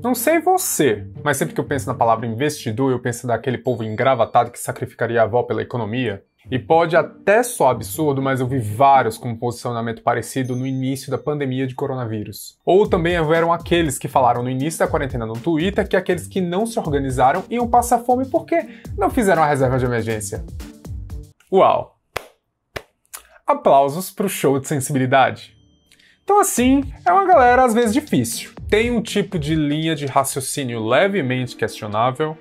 Não sei você, mas sempre que eu penso na palavra investidor, eu penso daquele povo engravatado que sacrificaria a avó pela economia. E pode até soar absurdo, mas eu vi vários com um posicionamento parecido no início da pandemia de coronavírus. Ou também houveram aqueles que falaram no início da quarentena no Twitter que aqueles que não se organizaram iam passar fome porque não fizeram a reserva de emergência. Uau! Aplausos pro show de sensibilidade. Então assim, é uma galera às vezes difícil. Tem um tipo de linha de raciocínio levemente questionável,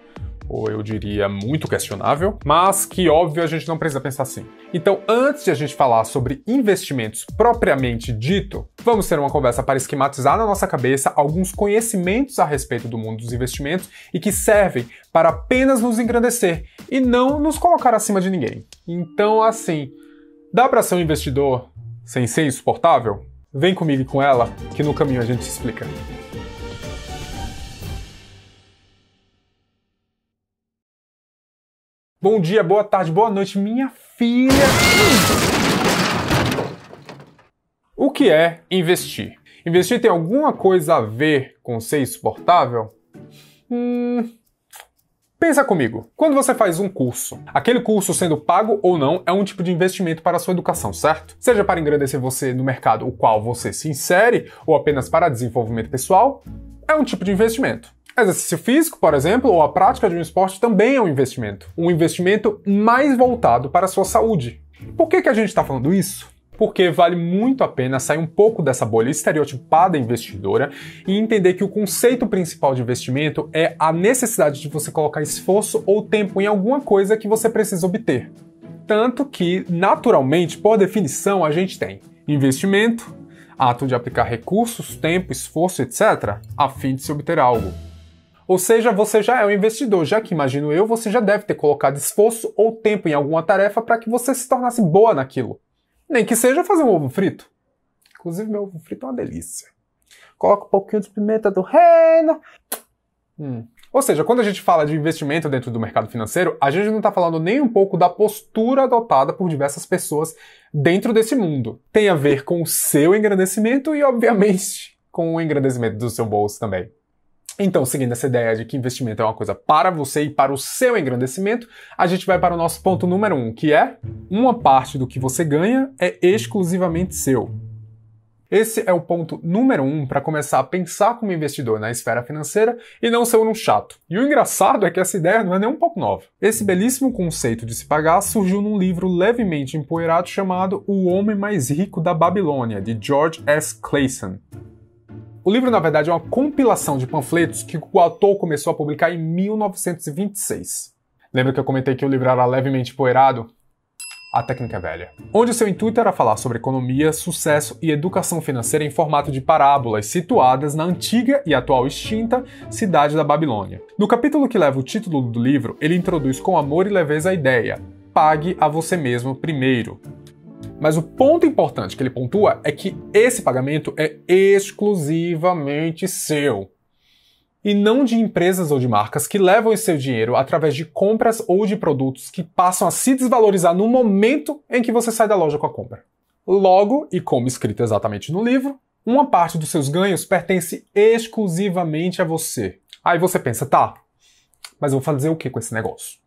ou eu diria muito questionável, mas que óbvio a gente não precisa pensar assim. Então, antes de a gente falar sobre investimentos propriamente dito, vamos ter uma conversa para esquematizar na nossa cabeça alguns conhecimentos a respeito do mundo dos investimentos e que servem para apenas nos engrandecer e não nos colocar acima de ninguém. Então, assim, dá para ser um investidor sem ser insuportável? Vem comigo e com ela, que no caminho a gente explica. Bom dia, boa tarde, boa noite, minha filha! O que é investir? Investir tem alguma coisa a ver com ser insuportável? Pensa comigo. Quando você faz um curso, aquele curso sendo pago ou não é um tipo de investimento para a sua educação, certo? Seja para engrandecer você no mercado o qual você se insere ou apenas para desenvolvimento pessoal, é um tipo de investimento. Exercício físico, por exemplo, ou a prática de um esporte também é um investimento mais voltado para a sua saúde. Por que a gente está falando isso? Porque vale muito a pena sair um pouco dessa bolha estereotipada investidora e entender que o conceito principal de investimento é a necessidade de você colocar esforço ou tempo em alguma coisa que você precisa obter. Tanto que, naturalmente, por definição, a gente tem investimento, ato de aplicar recursos, tempo, esforço, etc., a fim de se obter algo. Ou seja, você já é um investidor, já que, imagino eu, você já deve ter colocado esforço ou tempo em alguma tarefa para que você se tornasse boa naquilo. Nem que seja fazer um ovo frito. Inclusive, meu ovo frito é uma delícia. Coloca um pouquinho de pimenta do reino. Ou seja, quando a gente fala de investimento dentro do mercado financeiro, a gente não está falando nem um pouco da postura adotada por diversas pessoas dentro desse mundo. Tem a ver com o seu engrandecimento e, obviamente, com o engrandecimento do seu bolso também. Então, seguindo essa ideia de que investimento é uma coisa para você e para o seu engrandecimento, a gente vai para o nosso ponto número 1, que é uma parte do que você ganha é exclusivamente seu. Esse é o ponto número 1 para começar a pensar como investidor na esfera financeira e não ser um chato. E o engraçado é que essa ideia não é nem um pouco nova. Esse belíssimo conceito de se pagar surgiu num livro levemente empoeirado chamado O Homem Mais Rico da Babilônia, de George S. Clason. O livro, na verdade, é uma compilação de panfletos que o autor começou a publicar em 1926. Lembra que eu comentei que o livro era levemente empoeirado? A técnica é velha. Onde o seu intuito era falar sobre economia, sucesso e educação financeira em formato de parábolas situadas na antiga e atual extinta cidade da Babilônia. No capítulo que leva o título do livro, ele introduz com amor e leveza a ideia: pague a você mesmo primeiro. Mas o ponto importante que ele pontua é que esse pagamento é exclusivamente seu. E não de empresas ou de marcas que levam esse seu dinheiro através de compras ou de produtos que passam a se desvalorizar no momento em que você sai da loja com a compra. Logo, e como escrito exatamente no livro, uma parte dos seus ganhos pertence exclusivamente a você. Aí você pensa, tá, mas eu vou fazer o que com esse negócio?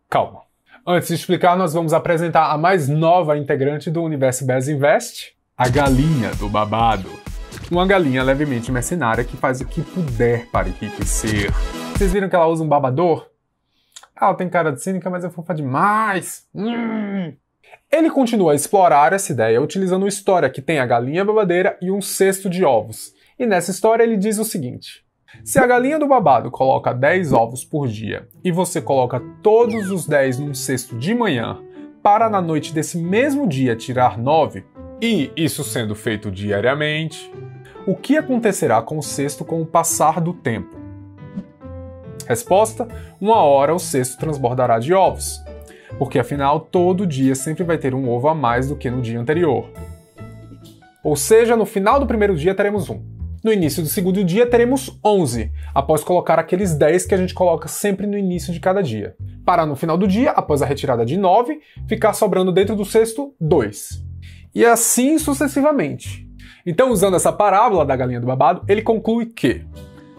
Calma. Antes de explicar, nós vamos apresentar a mais nova integrante do Universo Bez Invest, a galinha do babado. Uma galinha levemente mercenária que faz o que puder para enriquecer. Vocês viram que ela usa um babador? Ela tem cara de cínica, mas é fofa demais. Ele continua a explorar essa ideia utilizando uma história que tem a galinha babadeira e um cesto de ovos. E nessa história ele diz o seguinte: se a galinha do babado coloca 10 ovos por dia e você coloca todos os 10 num cesto de manhã para na noite desse mesmo dia tirar 9, e isso sendo feito diariamente, o que acontecerá com o cesto com o passar do tempo? Resposta: uma hora o cesto transbordará de ovos, porque afinal todo dia sempre vai ter um ovo a mais do que no dia anterior. Ou seja, no final do primeiro dia teremos 1. No início do segundo dia teremos 11, após colocar aqueles 10 que a gente coloca sempre no início de cada dia. Para no final do dia, após a retirada de 9, ficar sobrando dentro do cesto 2. E assim sucessivamente. Então, usando essa parábola da galinha do babado, ele conclui que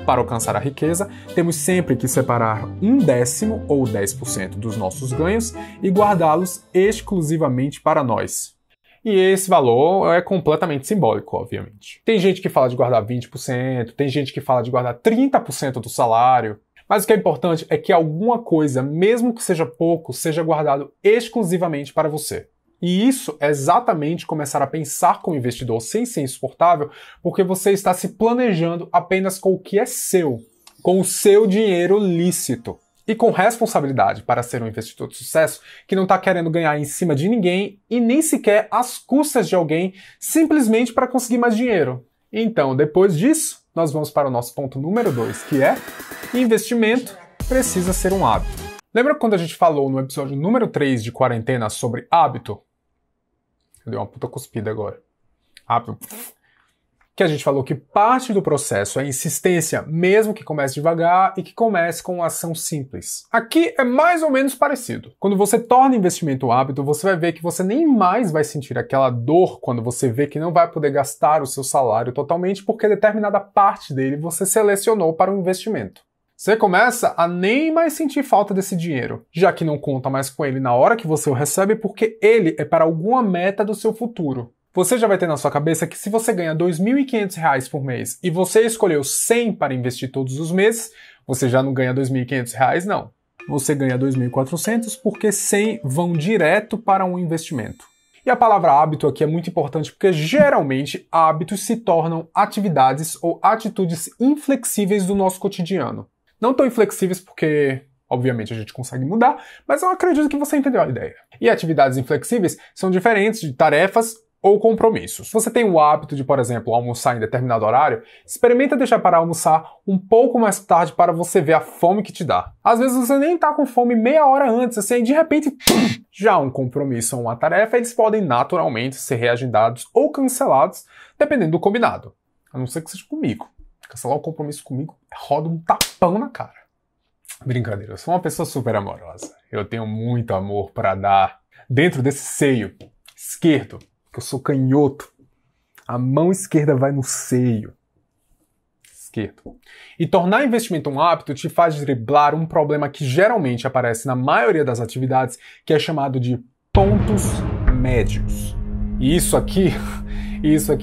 Para alcançar a riqueza, temos sempre que separar 1/10 ou 10% dos nossos ganhos e guardá-los exclusivamente para nós. E esse valor é completamente simbólico, obviamente. Tem gente que fala de guardar 20%, tem gente que fala de guardar 30% do salário. Mas o que é importante é que alguma coisa, mesmo que seja pouco, seja guardado exclusivamente para você. E isso é exatamente começar a pensar como investidor sem ser insuportável, porque você está se planejando apenas com o que é seu, com o seu dinheiro lícito. E com responsabilidade para ser um investidor de sucesso que não está querendo ganhar em cima de ninguém e nem sequer às custas de alguém, simplesmente para conseguir mais dinheiro. Então, depois disso, nós vamos para o nosso ponto número 2, que é: investimento precisa ser um hábito. Lembra quando a gente falou no episódio número 3 de quarentena sobre hábito? Eu dei uma puta cuspida agora. Hábito. Que a gente falou que parte do processo é a insistência, mesmo que comece devagar e que comece com uma ação simples. Aqui é mais ou menos parecido. Quando você torna investimento um hábito, você vai ver que você nem mais vai sentir aquela dor quando você vê que não vai poder gastar o seu salário totalmente porque determinada parte dele você selecionou para o investimento. Você começa a nem mais sentir falta desse dinheiro, já que não conta mais com ele na hora que você o recebe porque ele é para alguma meta do seu futuro. Você já vai ter na sua cabeça que se você ganha R$ 2.500 por mês e você escolheu 100 para investir todos os meses, você já não ganha R$ 2.500 não. Você ganha 2.400 porque 100 vão direto para um investimento. E a palavra hábito aqui é muito importante porque geralmente hábitos se tornam atividades ou atitudes inflexíveis do nosso cotidiano. Não tão inflexíveis porque, obviamente, a gente consegue mudar, mas eu acredito que você entendeu a ideia. E atividades inflexíveis são diferentes de tarefas ou compromissos. Se você tem o hábito de, por exemplo, almoçar em determinado horário, experimenta deixar para almoçar um pouco mais tarde para você ver a fome que te dá. Às vezes você nem tá com fome meia hora antes, assim, e de repente, já um compromisso ou uma tarefa, eles podem naturalmente ser reagendados ou cancelados, dependendo do combinado. A não ser que seja comigo. Cancelar um compromisso comigo roda um tapão na cara. Brincadeira, eu sou uma pessoa super amorosa. Eu tenho muito amor para dar dentro desse seio esquerdo, que eu sou canhoto. A mão esquerda vai no seio esquerdo. E tornar investimento um hábito te faz driblar um problema que geralmente aparece na maioria das atividades, que é chamado de pontos médios. E isso aqui,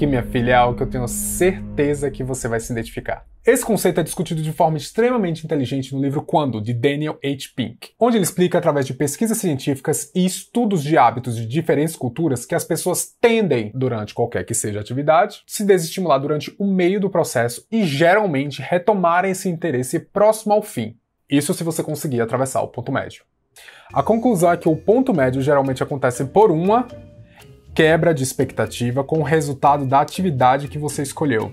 minha filha, é algo que eu tenho certeza que você vai se identificar. Esse conceito é discutido de forma extremamente inteligente no livro Quando, de Daniel H. Pink, onde ele explica através de pesquisas científicas e estudos de hábitos de diferentes culturas que as pessoas tendem, durante qualquer que seja a atividade, se desestimular durante o meio do processo e geralmente retomarem esse interesse próximo ao fim. Isso se você conseguir atravessar o ponto médio. A conclusão é que o ponto médio geralmente acontece por uma quebra de expectativa com o resultado da atividade que você escolheu.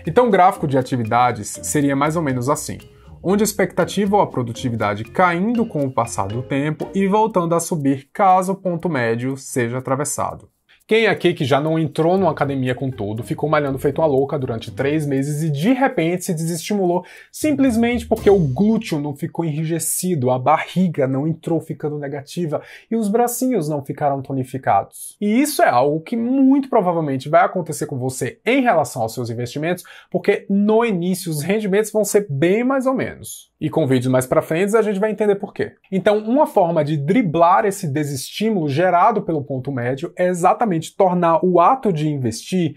Então o gráfico de atividades seria mais ou menos assim, onde a expectativa ou a produtividade caindo com o passar do tempo e voltando a subir caso o ponto médio seja atravessado. Quem aqui que já não entrou numa academia com tudo, ficou malhando feito uma louca durante 3 meses e de repente se desestimulou simplesmente porque o glúteo não ficou enrijecido, a barriga não entrou ficando negativa e os bracinhos não ficaram tonificados? E isso é algo que muito provavelmente vai acontecer com você em relação aos seus investimentos, porque no início os rendimentos vão ser bem mais ou menos. E com vídeos mais pra frente a gente vai entender por quê. Então, uma forma de driblar esse desestímulo gerado pelo ponto médio é exatamente tornar o ato de investir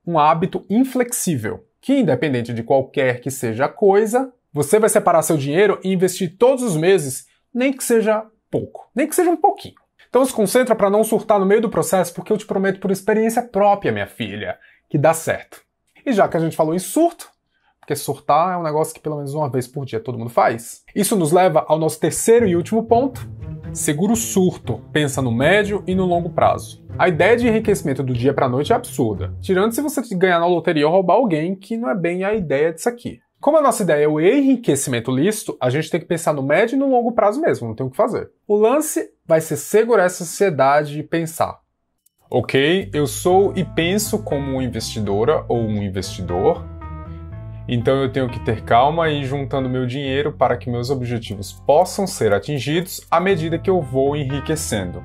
um hábito inflexível, que independente de qualquer que seja a coisa, você vai separar seu dinheiro e investir todos os meses, nem que seja pouco, nem que seja um pouquinho. Então se concentra para não surtar no meio do processo, porque eu te prometo por experiência própria, minha filha, que dá certo. E já que a gente falou em surto, porque surtar é um negócio que pelo menos uma vez por dia todo mundo faz. Isso nos leva ao nosso terceiro e último ponto. Segura o surto, pensa no médio e no longo prazo. A ideia de enriquecimento do dia para a noite é absurda, tirando se você ganhar na loteria ou roubar alguém, que não é bem a ideia disso aqui. Como a nossa ideia é o enriquecimento lícito, a gente tem que pensar no médio e no longo prazo mesmo, não tem o que fazer. O lance vai ser segurar essa ansiedade e pensar. Ok, eu sou e penso como uma investidora ou um investidor, então eu tenho que ter calma e ir juntando meu dinheiro para que meus objetivos possam ser atingidos à medida que eu vou enriquecendo.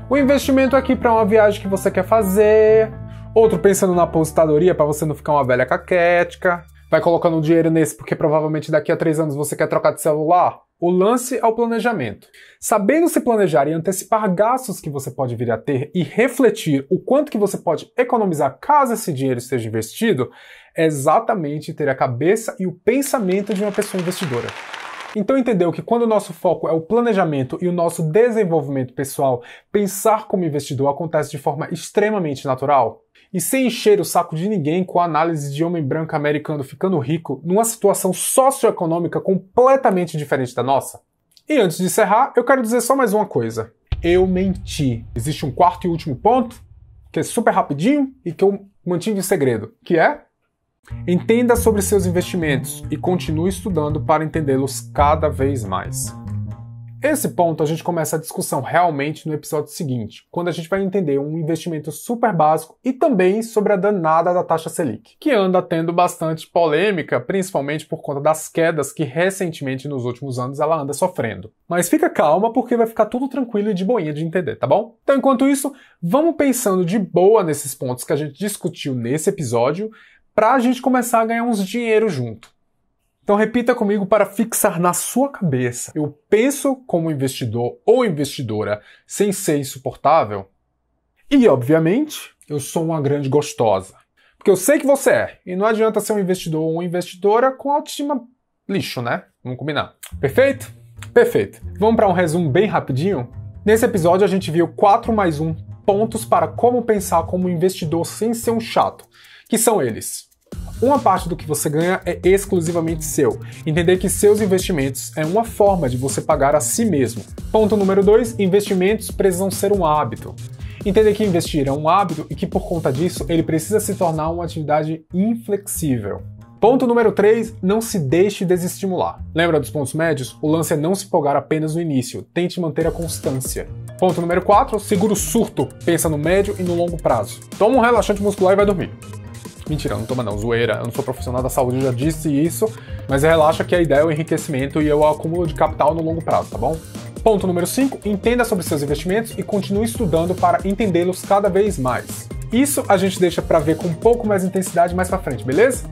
O investimento aqui para uma viagem que você quer fazer, outro pensando na aposentadoria para você não ficar uma velha caquética, Vai colocando dinheiro nesse porque provavelmente daqui a 3 anos você quer trocar de celular? O lance é o planejamento. Sabendo se planejar e antecipar gastos que você pode vir a ter e refletir o quanto que você pode economizar caso esse dinheiro esteja investido, é exatamente ter a cabeça e o pensamento de uma pessoa investidora. Então entendeu que quando o nosso foco é o planejamento e o nosso desenvolvimento pessoal, pensar como investidor acontece de forma extremamente natural? E sem encher o saco de ninguém com a análise de homem branco americano ficando rico numa situação socioeconômica completamente diferente da nossa? E antes de encerrar, eu quero dizer só mais uma coisa. Eu menti. Existe um quarto e último ponto, que é super rapidinho e que eu mantive em segredo, que é: entenda sobre seus investimentos e continue estudando para entendê-los cada vez mais. Esse ponto a gente começa a discussão realmente no episódio seguinte, quando a gente vai entender um investimento super básico e também sobre a danada da taxa Selic, que anda tendo bastante polêmica, principalmente por conta das quedas que recentemente nos últimos anos ela anda sofrendo. Mas fica calma porque vai ficar tudo tranquilo e de boinha de entender, tá bom? Então enquanto isso, vamos pensando de boa nesses pontos que a gente discutiu nesse episódio, para a gente começar a ganhar uns dinheiro junto. Então repita comigo para fixar na sua cabeça. Eu penso como investidor ou investidora sem ser insuportável? E, obviamente, eu sou uma grande gostosa. Porque eu sei que você é. E não adianta ser um investidor ou uma investidora com autoestima lixo, né? Vamos combinar. Perfeito? Perfeito. Vamos para um resumo bem rapidinho? Nesse episódio a gente viu 4+1 pontos para como pensar como investidor sem ser um chato. Que são eles: uma parte do que você ganha é exclusivamente seu. Entender que seus investimentos é uma forma de você pagar a si mesmo. Ponto número 2, investimentos precisam ser um hábito. Entender que investir é um hábito e que por conta disso ele precisa se tornar uma atividade inflexível. Ponto número 3, não se deixe desestimular. Lembra dos pontos médios? O lance é não se empolgar apenas no início, tente manter a constância. Ponto número 4, segura o surto, pensa no médio e no longo prazo. Toma um relaxante muscular e vai dormir. Mentira, não toma não, zoeira, eu não sou profissional da saúde, eu já disse isso, mas relaxa que a ideia é o enriquecimento e o acúmulo de capital no longo prazo, tá bom? Ponto número 5, entenda sobre seus investimentos e continue estudando para entendê-los cada vez mais. Isso a gente deixa para ver com um pouco mais intensidade mais pra frente, beleza?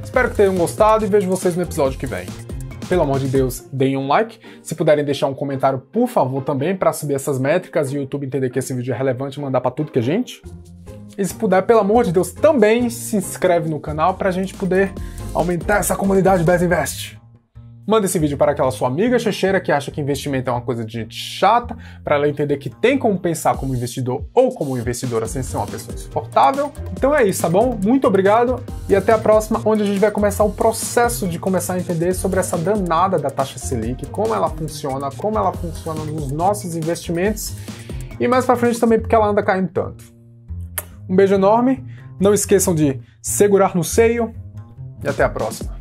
Espero que tenham gostado e vejo vocês no episódio que vem. Pelo amor de Deus, deem um like. Se puderem deixar um comentário, por favor, também, para subir essas métricas e o YouTube entender que esse vídeo é relevante e mandar para tudo que é gente. E se puder, pelo amor de Deus, também se inscreve no canal para a gente poder aumentar essa comunidade Best Invest. Manda esse vídeo para aquela sua amiga checheira que acha que investimento é uma coisa de gente chata, para ela entender que tem como pensar como investidor ou como investidora sem ser uma pessoa insuportável. Então é isso, tá bom? Muito obrigado e até a próxima, onde a gente vai começar o processo de começar a entender sobre essa danada da taxa Selic, como ela funciona nos nossos investimentos e mais para frente também porque ela anda caindo tanto. Um beijo enorme, não esqueçam de segurar no seio e até a próxima.